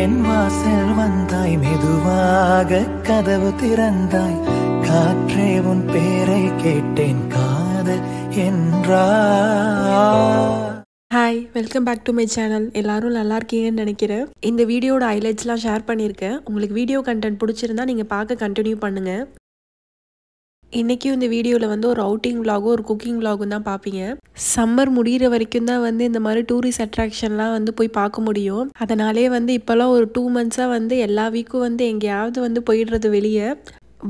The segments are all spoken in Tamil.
என் வாசல் வந்தாய் மெதுவாக கதவு திறந்தாய் காற்றே உன் பேரை கேட்டேன் காதல் என்றா. Hi, welcome back to my channel. எல்லாரும் நல்லா இருக்கீங்கன்னு நினைக்கிறேன். இந்த வீடியோட ஹைலைட்ஸ்லாம் ஷேர் பண்ணியிருக்கேன். உங்களுக்கு வீடியோ கண்டென்ட் பிடிச்சிருந்தா நீங்கள் பார்க்க கண்டினியூ பண்ணுங்கள். இன்றைக்கும் இந்த வீடியோவில் வந்து ஒரு அவுட்டிங் விலாகும் ஒரு குக்கிங் விலாகும் தான் பார்ப்பீங்க. சம்மர் முடிகிற வரைக்கும் தான் வந்து இந்த மாதிரி டூரிஸ்ட் அட்ராக்ஷன்லாம் வந்து போய் பார்க்க முடியும். அதனாலே வந்து இப்போல்லாம் ஒரு 2 மந்த்ஸாக வந்து எல்லா வீக்கும் வந்து எங்கேயாவது வந்து போயிடுறது வெளியே.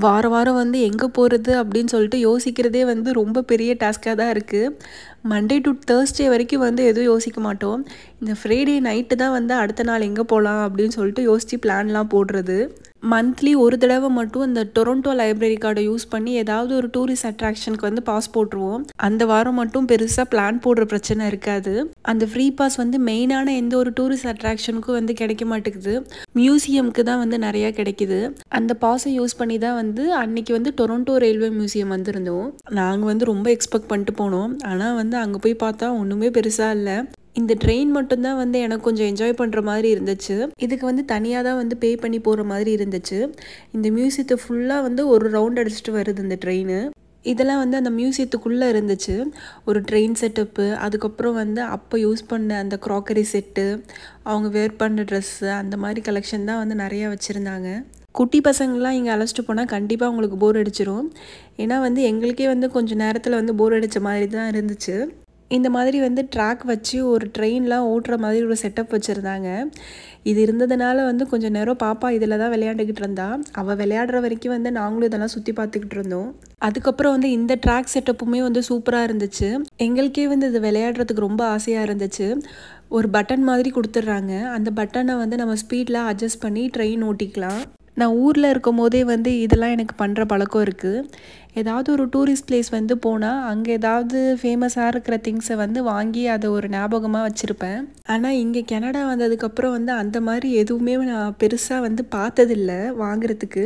வாரம் வந்து எங்கே போகிறது அப்படின்னு சொல்லிட்டு யோசிக்கிறதே வந்து ரொம்ப பெரிய டாஸ்காக தான் இருக்குது. மண்டே டு தேர்ஸ்டே வரைக்கும் வந்து எதுவும் யோசிக்க மாட்டோம். இந்த ஃப்ரைடே நைட்டு தான் வந்து அடுத்த நாள் எங்கே போகலாம் அப்படின்னு சொல்லிட்டு யோசித்து பிளான்லாம் போடுறது. மந்த்லி ஒரு தடவை மட்டும் இந்த டொரண்டோ லைப்ரரி கார்டை யூஸ் பண்ணி ஏதாவது ஒரு டூரிஸ்ட் அட்ராக்ஷனுக்கு வந்து பாஸ் போட்டுருவோம். அந்த வாரம் மட்டும் பெருசாக பிளான் போடுற பிரச்சனை இருக்காது. அந்த ஃப்ரீ பாஸ் வந்து மெயினான எந்த ஒரு டூரிஸ்ட் அட்ராக்ஷனுக்கும் வந்து கிடைக்க மாட்டேங்குது. மியூசியம்க்கு தான் வந்து நிறையா கிடைக்குது. அந்த பாஸை யூஸ் பண்ணி தான் வந்து அன்னைக்கு வந்து டொரண்டோ ரயில்வே மியூசியம் வந்திருந்தோம். நாங்கள் வந்து ரொம்ப எக்ஸ்பெக்ட் பண்ணிட்டு போனோம். ஆனால் வந்து அங்கே போய் பார்த்தா ஒன்றுமே பெருசாக இல்லை. இந்த ட்ரெயின் மட்டும்தான் வந்து எனக்கு கொஞ்சம் என்ஜாய் பண்ணுற மாதிரி இருந்துச்சு. இதுக்கு வந்து தனியாக தான் வந்து பே பண்ணி போகிற மாதிரி இருந்துச்சு. இந்த மியூசியத்தை ஃபுல்லாக வந்து ஒரு ரவுண்ட் அடிச்சுட்டு வருது இந்த ட்ரெயின். இதெல்லாம் வந்து அந்த மியூசியத்துக்குள்ளே இருந்துச்சு. ஒரு ட்ரெயின் செட்டப்பு, அதுக்கப்புறம் வந்து அப்போ யூஸ் பண்ண அந்த க்ராக்கரி செட்டு, அவங்க வேர் பண்ண ட்ரெஸ்ஸு, அந்த மாதிரி கலெக்ஷன் தான் வந்து நிறையா வச்சுருந்தாங்க. குட்டி பசங்கள்லாம் இங்கே அழைச்சிட்டு போனால் கண்டிப்பாக அவங்களுக்கு போர் அடிச்சிடும். ஏன்னா வந்து எங்களுக்கே வந்து கொஞ்சம் நேரத்தில் வந்து போர் அடித்த மாதிரி தான் இருந்துச்சு. இந்த மாதிரி வந்து ட்ராக் வச்சு ஒரு ட்ரெயின்லாம் ஓட்டுற மாதிரி ஒரு செட்டப் வச்சுருந்தாங்க. இது இருந்ததுனால வந்து கொஞ்சம் நேரம் பாப்பா இதில் தான் விளையாண்டுக்கிட்டு இருந்தா. அவள் விளையாடுற வரைக்கும் வந்து நாங்களும் இதெல்லாம் சுற்றி பார்த்துக்கிட்டு இருந்தோம். அதுக்கப்புறம் வந்து இந்த ட்ராக் செட்டப்புமே வந்து சூப்பராக இருந்துச்சு. எங்களுக்கே வந்து இது விளையாடுறதுக்கு ரொம்ப ஆசையாக இருந்துச்சு. ஒரு பட்டன் மாதிரி கொடுத்துட்றாங்க. அந்த பட்டனை வந்து நம்ம ஸ்பீடில் அட்ஜஸ்ட் பண்ணி ட்ரெயின் ஓட்டிக்கலாம். நான் ஊரில் இருக்கும் போதே வந்து இதெல்லாம் எனக்கு பண்ணுற பழக்கம் இருக்குது. ஏதாவது ஒரு டூரிஸ்ட் பிளேஸ் வந்து போனால் அங்கே ஏதாவது ஃபேமஸாக இருக்கிற திங்ஸை வந்து வாங்கி அதை ஒரு ஞாபகமாக வச்சுருப்பேன். ஆனால் இங்கே கனடா வந்ததுக்கப்புறம் வந்து அந்த மாதிரி எதுவுமே நான் பெருசாக வந்து பார்த்ததில்லை வாங்குறதுக்கு.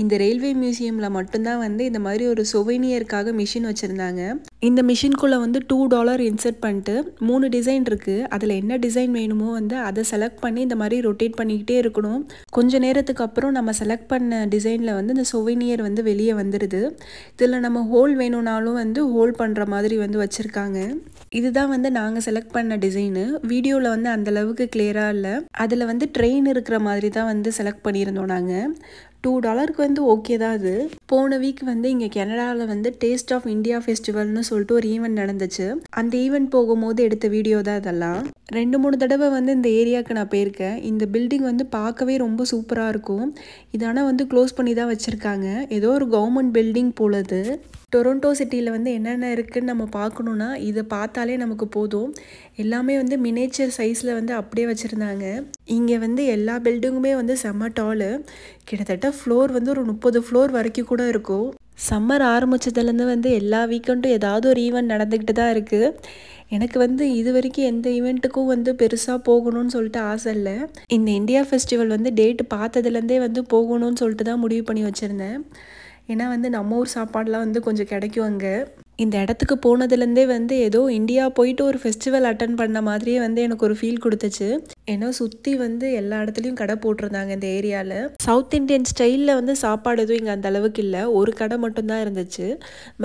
இந்த ரயில்வே மியூசியமில் மட்டும்தான் வந்து இந்த மாதிரி ஒரு சொவைனியருக்காக மிஷின் வச்சுருந்தாங்க. இந்த மிஷின்குள்ளே வந்து $2 இன்சர்ட் பண்ணிட்டு 3 டிசைன் இருக்குது. அதில் என்ன டிசைன் வேணுமோ வந்து அதை செலக்ட் பண்ணி இந்த மாதிரி ரொட்டேட் பண்ணிக்கிட்டே இருக்கணும். கொஞ்சம் நேரத்துக்கு அப்புறம் நம்ம செலக்ட் பண்ண டிசைனில் வந்து இந்த சொவைனியர் வந்து வெளியே வந்துடுது. இதில் நம்ம ஹோல் வேணும்னாலும் வந்து ஹோல் பண்ணுற மாதிரி வந்து வச்சுருக்காங்க. இதுதான் வந்து நாங்கள் செலக்ட் பண்ண டிசைனு. வீடியோவில் வந்து அந்தளவுக்கு கிளியராக இல்லை. அதில் வந்து ட்ரெயின் இருக்கிற மாதிரி தான் வந்து செலக்ட் பண்ணியிருந்தோம் நாங்கள். $2 வந்து ஓகே தான். அது போன வீக் வந்து இங்கே கனடாவில் வந்து டேஸ்ட் ஆஃப் இந்தியா ஃபெஸ்டிவல்னு சொல்லிட்டு ஒரு ஈவெண்ட் நடந்துச்சு. அந்த ஈவெண்ட் போகும்போது எடுத்த வீடியோ தான் இதெல்லாம். 2-3 தடவை வந்து இந்த ஏரியாவுக்கு நான் போயிருக்கேன். இந்த பில்டிங் வந்து பார்க்கவே ரொம்ப சூப்பராக இருக்கும். இது ஆனால் வந்து க்ளோஸ் பண்ணி தான் வச்சுருக்காங்க. ஏதோ ஒரு கவர்மெண்ட் பில்டிங் போலது. டொரண்டோ சிட்டியில் வந்து என்னென்ன இருக்குதுன்னு நம்ம பார்க்கணுன்னா இதை பார்த்தாலே நமக்கு போதும். எல்லாமே வந்து மினேச்சர் சைஸில் வந்து அப்படியே வச்சுருந்தாங்க. இங்கே வந்து எல்லா பில்டிங்குமே வந்து செம்ம டாலு. கிட்டத்தட்ட ஃப்ளோர் வந்து ஒரு 30 ஃப்ளோர் வரைக்கும் கூட இருக்கும். சம்மர் ஆரம்பித்ததுலேருந்து வந்து எல்லா வீக்கெண்டும் ஏதாவது ஒரு ஈவெண்ட் நடந்துக்கிட்டு தான் இருக்குது. எனக்கு வந்து இது வரைக்கும் எந்த ஈவெண்ட்டுக்கும் வந்து பெருசாக போகணும்னு சொல்லிட்டு ஆசை இல்லை. இந்த இந்தியா ஃபெஸ்டிவல் வந்து டேட்டு பார்த்ததுலேருந்தே வந்து போகணும்னு சொல்லிட்டு தான் முடிவு பண்ணி வச்சுருந்தேன். ஏன்னா வந்து நம்ம ஊர் சாப்பாடெலாம் வந்து கொஞ்சம் கிடைக்கும் அங்கே. இந்த இடத்துக்கு போனதுலேருந்தே வந்து ஏதோ இந்தியா போயிட்டு ஒரு ஃபெஸ்டிவல் அட்டன் பண்ண மாதிரியே வந்து எனக்கு ஒரு ஃபீல் கொடுத்துச்சு. ஏன்னா சுற்றி வந்து எல்லா இடத்துலையும் கடை போட்டிருந்தாங்க இந்த ஏரியாவில். சவுத் இண்டியன் ஸ்டைலில் வந்து சாப்பாடு எதுவும் இங்கே அந்த அளவுக்கு இல்லை. ஒரு கடை மட்டும்தான் இருந்துச்சு.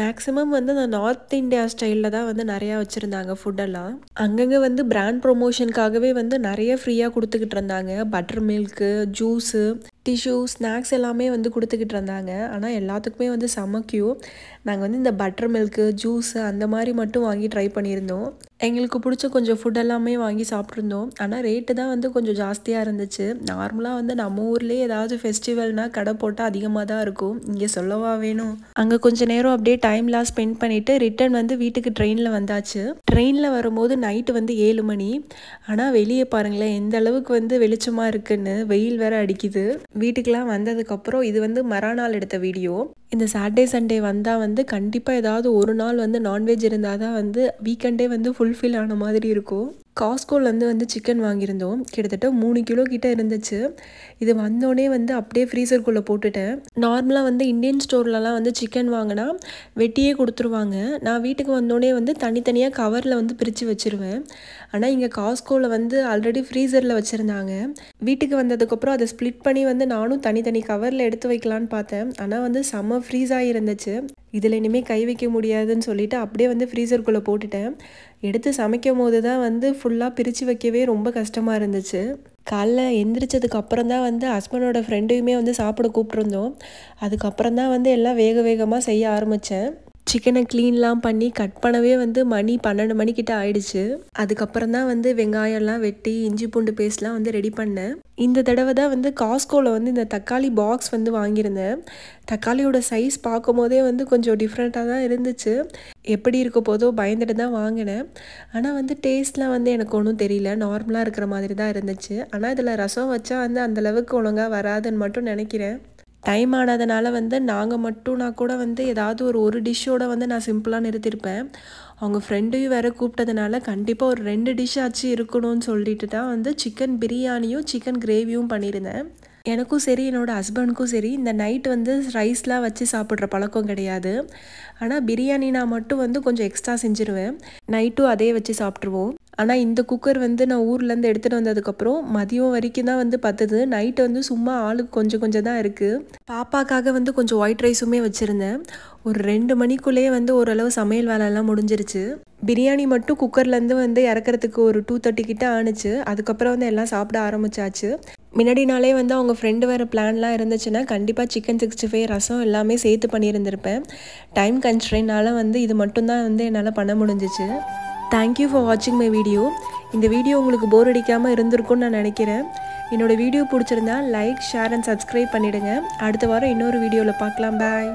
மேக்ஸிமம் வந்து அந்த நார்த் இந்தியா ஸ்டைலில் தான் வந்து நிறையா வச்சுருந்தாங்க ஃபுட்டெல்லாம். அங்கங்கே வந்து பிராண்ட் ப்ரொமோஷனுக்காகவே வந்து நிறைய ஃப்ரீயாக கொடுத்துக்கிட்டு இருந்தாங்க. Butter milk, juice, tissue, snacks எல்லாமே வந்து கொடுத்துக்கிட்டு இருந்தாங்க. ஆனால் எல்லாத்துக்குமே வந்து செம்ம கியூ. நாங்கள் வந்து இந்த பட்டர் மில்க்கு, ஜூஸு அந்த மாதிரி மட்டும் வாங்கி ட்ரை பண்ணியிருந்தோம். எங்களுக்கு பிடிச்ச கொஞ்சம் ஃபுட் எல்லாமே வாங்கி சாப்பிட்ருந்தோம். ஆனால் ரேட்டு தான் வந்து கொஞ்சம் ஜாஸ்தியாக இருந்துச்சு. நார்மலாக வந்து நம்ம ஊர்லேயே ஏதாவது ஃபெஸ்டிவல்னால் கடை போட்டால் அதிகமாக தான் இருக்கும். இங்கே சொல்லவா வேணும். அங்கே கொஞ்சம் நேரம் அப்படியே டைம்லாம் ஸ்பெண்ட் பண்ணிவிட்டு ரிட்டன் வந்து வீட்டுக்கு ட்ரெயினில் வந்தாச்சு. ட்ரெயினில் வரும்போது நைட்டு வந்து 7 மணி. ஆனால் வெளியே பாருங்களேன் எந்த அளவுக்கு வந்து வெளிச்சமாக இருக்குன்னு. வெயில் வேறு அடிக்குது. வீட்டுக்கெலாம் வந்ததுக்கப்புறம் இது வந்து மறுநாள் எடுத்த வீடியோ. இந்த சாட்டர்டே சண்டே வந்தால் வந்து கண்டிப்பாக ஏதாவது ஒரு நாள் வந்து நான்வெஜ் இருந்தால் தான் வந்து வீக்கெண்டே வந்து ஃபுல்ஃபில் ஆன மாதிரி இருக்கும். காஸ்கோலேருந்து வந்து சிக்கன் வாங்கியிருந்தோம். கிட்டத்தட்ட 3 கிலோ கிட்ட இருந்துச்சு. இது வந்தோடனே வந்து அப்படியே ஃப்ரீசருக்குள்ளே போட்டுட்டேன். நார்மலாக வந்து இந்தியன் ஸ்டோர்லலாம் வந்து சிக்கன் வாங்கினா வெட்டியே கொடுத்துருவாங்க. நான் வீட்டுக்கு வந்தோடனே வந்து தனித்தனியாக கவரில் வந்து பிரித்து வச்சுருவேன். ஆனால் இங்கே காஸ்கோவில் வந்து ஆல்ரெடி ஃப்ரீசரில் வச்சுருந்தாங்க. வீட்டுக்கு வந்ததுக்கப்புறம் அதை ஸ்ப்ளிட் பண்ணி வந்து நானும் தனித்தனி கவரில் எடுத்து வைக்கலான்னு பார்த்தேன். ஆனால் வந்து செம்ம ஃப்ரீஸாக இருந்துச்சு. இதில் இனிமேல் கை வைக்க முடியாதுன்னு சொல்லிவிட்டு அப்படியே வந்து ஃப்ரீசருக்குள்ளே போட்டுட்டேன். எடுத்து சமைக்கும் போது தான் வந்து ஃபுல்லாக பிரித்து வைக்கவே ரொம்ப கஷ்டமாக இருந்துச்சு. காலைல எந்திரிச்சதுக்கு அப்புறம் தான் வந்து ஹஸ்பண்டோட ஃப்ரெண்டையுமே வந்து சாப்பிட கூப்பிட்ருந்தோம். அதுக்கப்புறம் தான் வந்து எல்லாம் வேகமாக செய்ய ஆரம்பித்தேன். சிக்கனை க்ளீன்லாம் பண்ணி கட் பண்ணவே வந்து மணி 12 மணிக்கிட்ட ஆயிடுச்சு. அதுக்கப்புறம் தான் வந்து வெங்காயம்லாம் வெட்டி இஞ்சி பூண்டு பேஸ்ட்லாம் வந்து ரெடி பண்ணேன். இந்த தடவை தான் வந்து காஸ்கோவில் வந்து இந்த தக்காளி பாக்ஸ் வந்து வாங்கியிருந்தேன். தக்காளியோட சைஸ் பார்க்கும் போதே வந்து கொஞ்சம் டிஃப்ரெண்ட்டாக தான் இருந்துச்சு. எப்படி இருக்க போதோ பயந்துட்டு தான் வாங்கினேன். ஆனால் வந்து டேஸ்ட்லாம் வந்து எனக்கு ஒன்றும் தெரியல, நார்மலாக இருக்கிற மாதிரி தான் இருந்துச்சு. ஆனால் இதில் ரசம் வச்சா வந்து அந்தளவுக்கு ஒழுங்காக வராதுன்னு மட்டும் நினைக்கிறேன். டைம் ஆனதுனால வந்து நான் கூட வந்து ஏதாவது ஒரு டிஷ்ஷோட வந்து நான் சிம்பிளாக நிறுத்தியிருப்பேன். அவங்க ஃப்ரெண்டையும் வேறு கூப்பிட்டதுனால கண்டிப்பாக ஒரு 2 டிஷ் ஆச்சு இருக்கணும்னு சொல்லிட்டு தான் வந்து சிக்கன் பிரியாணியும் சிக்கன் கிரேவியும் பண்ணியிருந்தேன். எனக்கும் சரி என்னோடய ஹஸ்பண்டுக்கும் சரி இந்த நைட் வந்து ரைஸ்லாம் வச்சு சாப்பிட்ற பழக்கம் கிடையாது. ஆனால் பிரியாணினா மட்டும் வந்து கொஞ்சம் எக்ஸ்ட்ரா செஞ்சுருவேன். நைட்டும் அதே வச்சு சாப்பிட்ருவோம். ஆனால் இந்த குக்கர் வந்து நான் ஊர்லேருந்து எடுத்துகிட்டு வந்ததுக்கப்புறம் மதியம் வரைக்கும் தான் வந்து பத்துது. நைட்டு வந்து சும்மா ஆளுக்கு கொஞ்சம் தான் இருக்குது. பாப்பாக்காக வந்து கொஞ்சம் ஒயிட் ரைஸுமே வச்சுருந்தேன். ஒரு 2 மணிக்குள்ளேயே வந்து ஓரளவு சமையல் வேலையெல்லாம் முடிஞ்சிருச்சு. பிரியாணி மட்டும் குக்கர்லேருந்து வந்து இறக்குறதுக்கு ஒரு 2:30 கிட்ட ஆணுச்சு. அதுக்கப்புறம் வந்து எல்லாம் சாப்பிட ஆரம்பிச்சாச்சு. முன்னாடி நாளே வந்து அவங்க ஃப்ரெண்டு வேறு பிளான்லாம் இருந்துச்சுன்னா கண்டிப்பாக சிக்கன் 65 ரசம் எல்லாமே சேர்த்து பண்ணியிருந்திருப்பேன். டைம் கன்ஸ்ட்ரெயினால் வந்து இது மட்டும்தான் வந்து என்னால் பண்ண முடிஞ்சிச்சு. தேங்க்யூ ஃபார் வாட்சிங் மை வீடியோ. இந்த வீடியோ உங்களுக்கு போர் அடிக்காமல் இருந்திருக்கும்னு நான் நினைக்கிறேன். என்னோடய வீடியோ பிடிச்சிருந்தா லைக், ஷேர் அண்ட் சப்ஸ்கிரைப் பண்ணிவிடுங்க. அடுத்த வாரம் இன்னொரு வீடியோவில் பார்க்கலாம். பாய்.